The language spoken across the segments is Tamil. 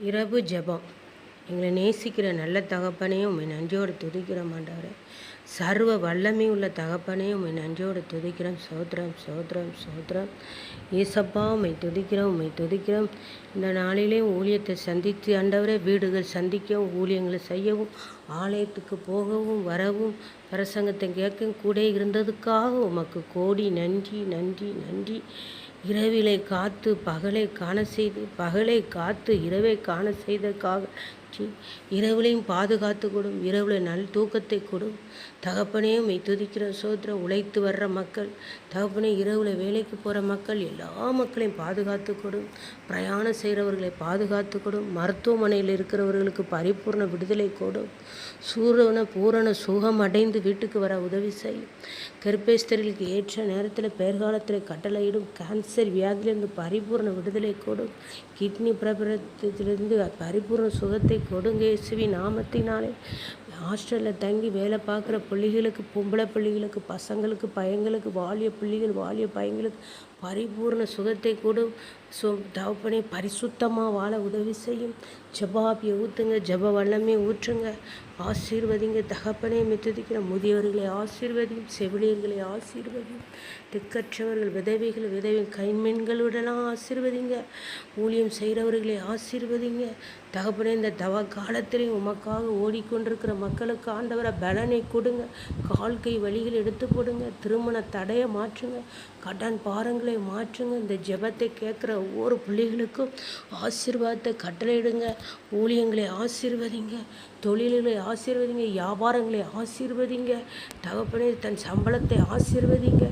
இரவு ஜெபம். எங்களை நேசிக்கிற நல்ல தகப்பனே, உம்மை நன்றியோடு துதிக்கிறோம் ஆண்டவரே. சர்வ வல்லமை உள்ள தகப்பனே, உம்மை நன்றியோடு துதிக்கிறோம். சோத்திரம் சோத்திரம் சோத்திரம். ஏசப்பா, உம்மை துதிக்கிறோம், உம்மை துதிக்கிறோம். இந்த நாளிலே ஊழியத்தை சந்தித்து ஆண்டவரே, வீடுகள் சந்திக்கவும், ஊழியங்களை செய்யவும், ஆலயத்துக்கு போகவும் வரவும், பிரசங்கத்தை கேட்கவும் கூட இருந்ததுக்காக உமக்கு கோடி நன்றி நன்றி நன்றி. இரவிலை காத்து பகலை காண செய்து, பகலை காத்து இரவை காண செய்ததற்காக இரவுலையும் பாதுகாத்து கொடும், இரவில் நல் தூக்கத்தை கொடும். தகப்பனே, உம்மை துதிக்கிற சோத்திரம். உழைத்து வர்ற மக்கள் தகப்பனே, இரவில் வேலைக்கு போகிற மக்கள் எல்லா மக்களையும் பாதுகாத்து கொடும். பிரயாணம் செய்கிறவர்களை பாதுகாத்து கொடும். மருத்துவமனையில் இருக்கிறவர்களுக்கு பரிபூர்ண விடுதலை கொடும். பூரண சுகம் அடைந்து வீட்டுக்கு வர உதவி செய்யும். கர்ப்பேஸ்தர்களுக்கு ஏற்ற நேரத்தில் பெயர்காலத்தில் கட்டளையிடும். கேன்சர் வியாதியிலிருந்து பரிபூர்ண விடுதலை கொடும். கிட்னி பிரபலத்திலிருந்து பரிபூர்ண சுகத்தை கொடுங்க இயேசுவின் நாமத்தினாலே. ஹாஸ்டலில் தங்கி வேலை பார்க்குற பிள்ளைகளுக்கு, பொம்பளை பிள்ளைகளுக்கு, பசங்களுக்கு, பையங்களுக்கு, வாலிய பிள்ளைகள், வாலிய பையங்களுக்கு பரிபூர்ண சுகத்தை கொடும். தகப்பனே, பரிசுத்தமாக வாழ உதவி செய்யும். ஜெபாபியை ஊற்றுங்க, ஜெப வல்லமே ஊற்றுங்க. ஆசீர்வதிங்க தகப்பனே, மித்துதிக்கிற முதியவர்களை ஆசீர்வதியும், செவிலியர்களை ஆசீர்வதியும், திக்கற்றவர்கள், விதவை கைமென்களுடலாம் ஆசீர்வதிங்க. ஊழியம் செய்கிறவர்களை ஆசீர்வதிங்க தகப்பனே. இந்த தவ காலத்திலையும் உமக்காக ஓடிக்கொண்டிருக்கிற மக்களுக்கு ஆண்டவரை பலனை கொடுங்க. கால் கை வழிகள் எடுத்து போடுங்க. திருமண தடையை மாற்றுங்க. கடன் பாரங்களை மாற்றுங்க. இந்த ஜெபத்தை கேட்குற ஒவ்வொரு பிள்ளைகளுக்கும் ஆசீர்வாதத்தை கட்டளையிடுங்க. ஊழியங்களை ஆசீர்வதிங்க, தொழில்களை ஆசீர்வதிங்க, வியாபாரங்களை ஆசீர்வதிங்க தகப்பனே. தன் சம்பளத்தை ஆசீர்வதிங்க.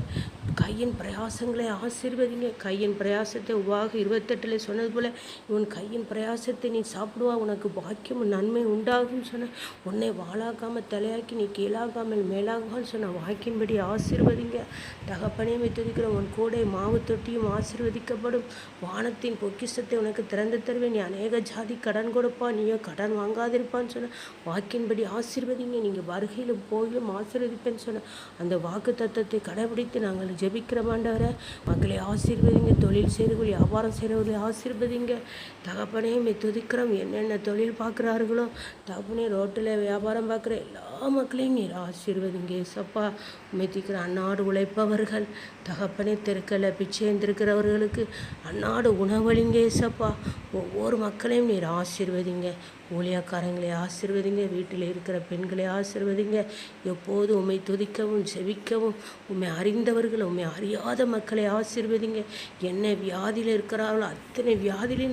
கையின் பிரயாசங்களை ஆசீர்வதிங்க. கையின் பிரயாசத்தை உபாக 28 சொன்னது போல், இவன் கையின் பிரயாசத்தை நீ சாப்பிடுவா, உனக்கு பாக்கியம் நன்மை உண்டாகும் சொன்ன, உன்னை வாழாக்காமல் தலையாக்கி நீ கீழாகாமல் மேலாகுவான்னு சொன்ன வாக்கின்படி ஆசீர்வதிங்க தகப்பனே. துதிக்கிற உன் கூடை மாவு தொட்டியும் ஆசீர்வதிக்கப்படும். வானத்தின் பொக்கிஷத்தை உனக்கு திறந்து தருவேன். நீ அநேக ஜாதி கடன் கொடுப்பா, நீயோ கடன் வாங்காதிருப்பான்னு சொன்ன வாக்கின்படி ஆசீர்வதிங்க. நீங்கள் வருகையிலும் போயிலும் ஆசீர்வதிப்பேன்னு சொன்ன அந்த வாக்கு தத்தத்தை கடைபிடித்து நாங்கள் ஜெபிக்கிற ஆண்டவரை. மக்களை ஆசீர்வதிங்க. தொழில் செய்கிறவர்கள், வியாபாரம் செய்கிறவர்களை ஆசீர்வதிங்க தகப்பனே. துதிக்கிறோம். என்னென்ன தொழில் பார்க்குறார்களோ தகப்பனே, ரோட்டில் வியாபாரம் பார்க்குற எல்லா மக்களையும் நீர் ஆசீர்வதிங்க ஏசப்பா. மெத்திக்கிற அன்னாடு உழைப்பவர்கள் தகப்பனே, தெருக்களில் பிச்சைந்திருக்கிறவர்களுக்கு அன்னாடு உணவளிங்க ஏசப்பா. ஒவ்வொரு மக்களையும் நீர் ஆசீர்வதிங்க. ஊழியக்காரங்களை ஆசீர்வதிங்க. வீட்டில் இருக்கிற பெண்களை ஆசீர்வதிங்க. எப்போது உம்மை துதிக்கவும் செபிக்கவும் உம்மை அறிந்தவர்கள், உம்மை அறியாத மக்களை ஆசீர்வதிங்க. என்ன வியாதியில் இருக்கிறார்களோ அத்தனை வியாதியிலே